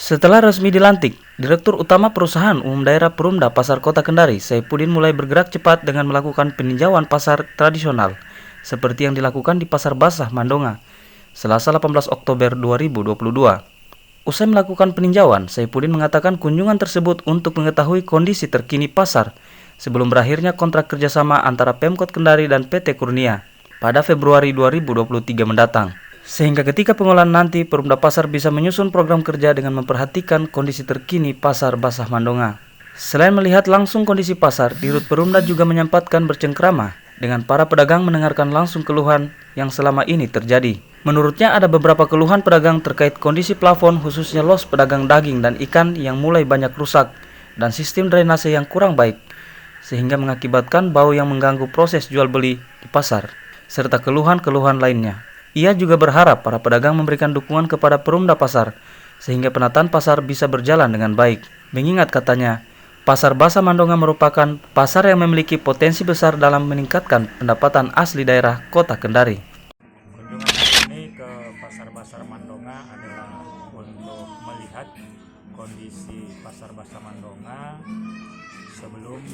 Setelah resmi dilantik, Direktur Utama Perusahaan Umum Daerah Perumda Pasar Kota Kendari, Saifuddin mulai bergerak cepat dengan melakukan peninjauan pasar tradisional, seperti yang dilakukan di Pasar Basah Mandonga, Selasa 18 Oktober 2022. Usai melakukan peninjauan, Saifuddin mengatakan kunjungan tersebut untuk mengetahui kondisi terkini pasar sebelum berakhirnya kontrak kerjasama antara Pemkot Kendari dan PT Kurnia pada Februari 2023 mendatang. Sehingga ketika pengolahan nanti, Perumda Pasar bisa menyusun program kerja dengan memperhatikan kondisi terkini Pasar Basah Mandonga. Selain melihat langsung kondisi pasar, Dirut Perumda juga menyempatkan bercengkrama dengan para pedagang mendengarkan langsung keluhan yang selama ini terjadi. Menurutnya ada beberapa keluhan pedagang terkait kondisi plafon khususnya los pedagang daging dan ikan yang mulai banyak rusak dan sistem drainase yang kurang baik, sehingga mengakibatkan bau yang mengganggu proses jual beli di pasar, serta keluhan-keluhan lainnya. Ia juga berharap para pedagang memberikan dukungan kepada Perumda Pasar sehingga penataan pasar bisa berjalan dengan baik. Mengingat katanya, Pasar Basah Mandonga merupakan pasar yang memiliki potensi besar dalam meningkatkan pendapatan asli daerah Kota Kendari. Kunjungan hari ini ke Pasar Basah Mandonga adalah untuk melihat kondisi Pasar Basah Mandonga sebelum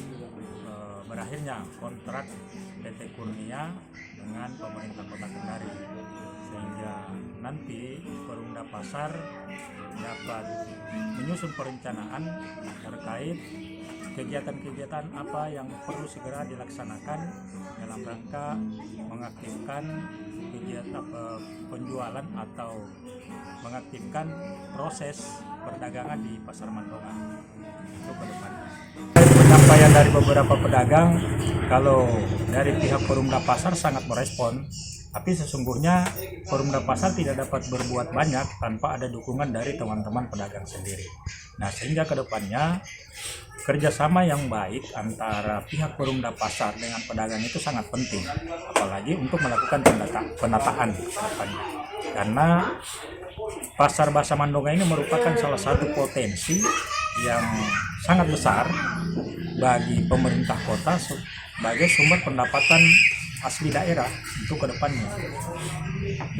berakhirnya kontrak PT Kurnia dengan pemerintah Kota Kendari, sehingga nanti Perumda Pasar dapat menyusun perencanaan terkait kegiatan-kegiatan apa yang perlu segera dilaksanakan dalam rangka mengaktifkan kegiatan penjualan atau mengaktifkan proses perdagangan di Pasar Mandonga untuk ke depannya. Penyampaian dari beberapa pedagang, kalau dari pihak Perumda Pasar sangat merespon, tapi sesungguhnya Perumda Pasar tidak dapat berbuat banyak tanpa ada dukungan dari teman-teman pedagang sendiri. Nah, sehingga ke depannya kerjasama yang baik antara pihak Perumda Pasar dengan pedagang itu sangat penting, apalagi untuk melakukan penataan ke depannya. Karena Pasar Basah Mandonga ini merupakan salah satu potensi yang sangat besar bagi pemerintah kota sebagai sumber pendapatan asli daerah untuk kedepannya.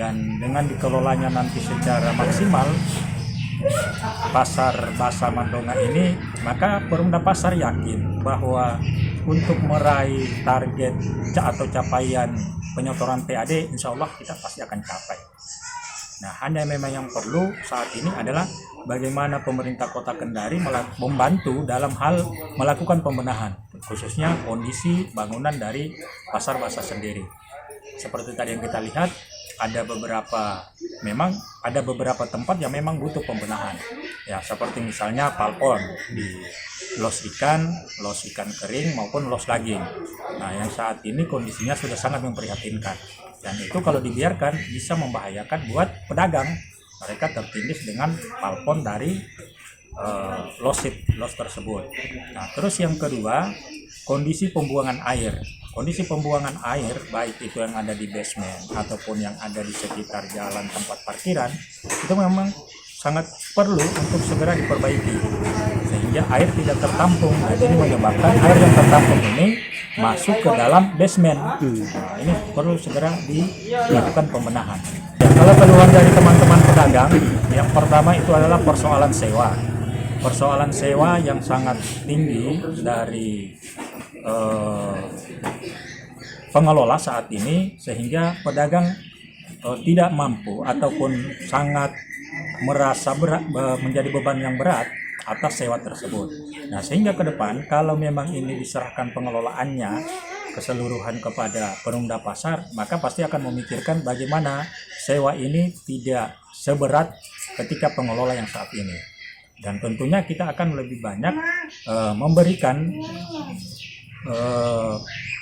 Dan dengan dikelolanya nanti secara maksimal Pasar Basah Mandonga ini, maka Perumda Pasar yakin bahwa untuk meraih target atau capaian penyetoran PAD, insya Allah kita pasti akan capai. Nah, hanya memang yang perlu saat ini adalah bagaimana pemerintah Kota Kendari membantu dalam hal melakukan pembenahan, khususnya kondisi bangunan dari Pasar Basah sendiri. Seperti tadi yang kita lihat, ada beberapa tempat yang memang butuh pembenahan. Ya, seperti misalnya palpon di los ikan kering maupun los daging. Nah, yang saat ini kondisinya sudah sangat memprihatinkan. Dan itu kalau dibiarkan bisa membahayakan buat pedagang. Mereka tertindih dengan palpon dari los tersebut. Nah, terus yang kedua, kondisi pembuangan air. Kondisi pembuangan air, baik itu yang ada di basement ataupun yang ada di sekitar jalan tempat parkiran, itu memang sangat perlu untuk segera diperbaiki sehingga air tidak tertampung. Nah, ini menyebabkan air yang tertampung ini masuk ke dalam basement. Nah, ini perlu segera dilakukan pembenahan. Ya, kalau keluhan dari teman-teman pedagang, yang pertama itu adalah persoalan sewa. Persoalan sewa yang sangat tinggi dari pengelola saat ini, sehingga pedagang tidak mampu ataupun sangat merasa berat, menjadi beban yang berat atas sewa tersebut. Nah, sehingga ke depan kalau memang ini diserahkan pengelolaannya keseluruhan kepada Perumda Pasar, maka pasti akan memikirkan bagaimana sewa ini tidak seberat ketika pengelola yang saat ini. Dan tentunya kita akan lebih banyak memberikan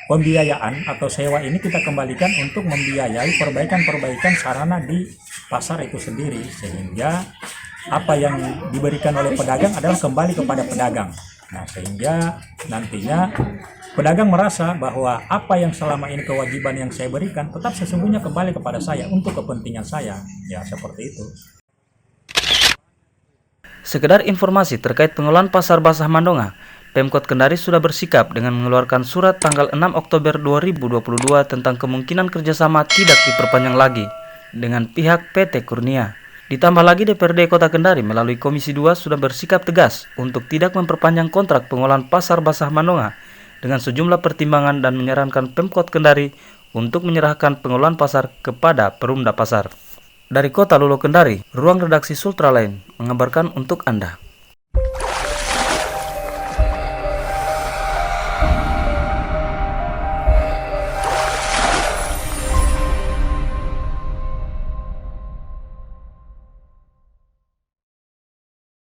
pembiayaan atau sewa ini kita kembalikan untuk membiayai perbaikan sarana di pasar itu sendiri, sehingga apa yang diberikan oleh pedagang adalah kembali kepada pedagang. Nah, sehingga nantinya pedagang merasa bahwa apa yang selama ini kewajiban yang saya berikan tetap sesungguhnya kembali kepada saya untuk kepentingan saya. Ya, seperti itu. Sekedar informasi terkait pengelolaan Pasar Basah Mandonga, Pemkot Kendari sudah bersikap dengan mengeluarkan surat tanggal 6 Oktober 2022 tentang kemungkinan kerjasama tidak diperpanjang lagi dengan pihak PT Kurnia. Ditambah lagi DPRD Kota Kendari melalui Komisi 2 sudah bersikap tegas untuk tidak memperpanjang kontrak pengolahan pasar basah Mandonga dengan sejumlah pertimbangan dan menyarankan Pemkot Kendari untuk menyerahkan pengolahan pasar kepada Perumda Pasar. Dari Kota Lulo Kendari, ruang redaksi Sultra Lain mengabarkan untuk Anda.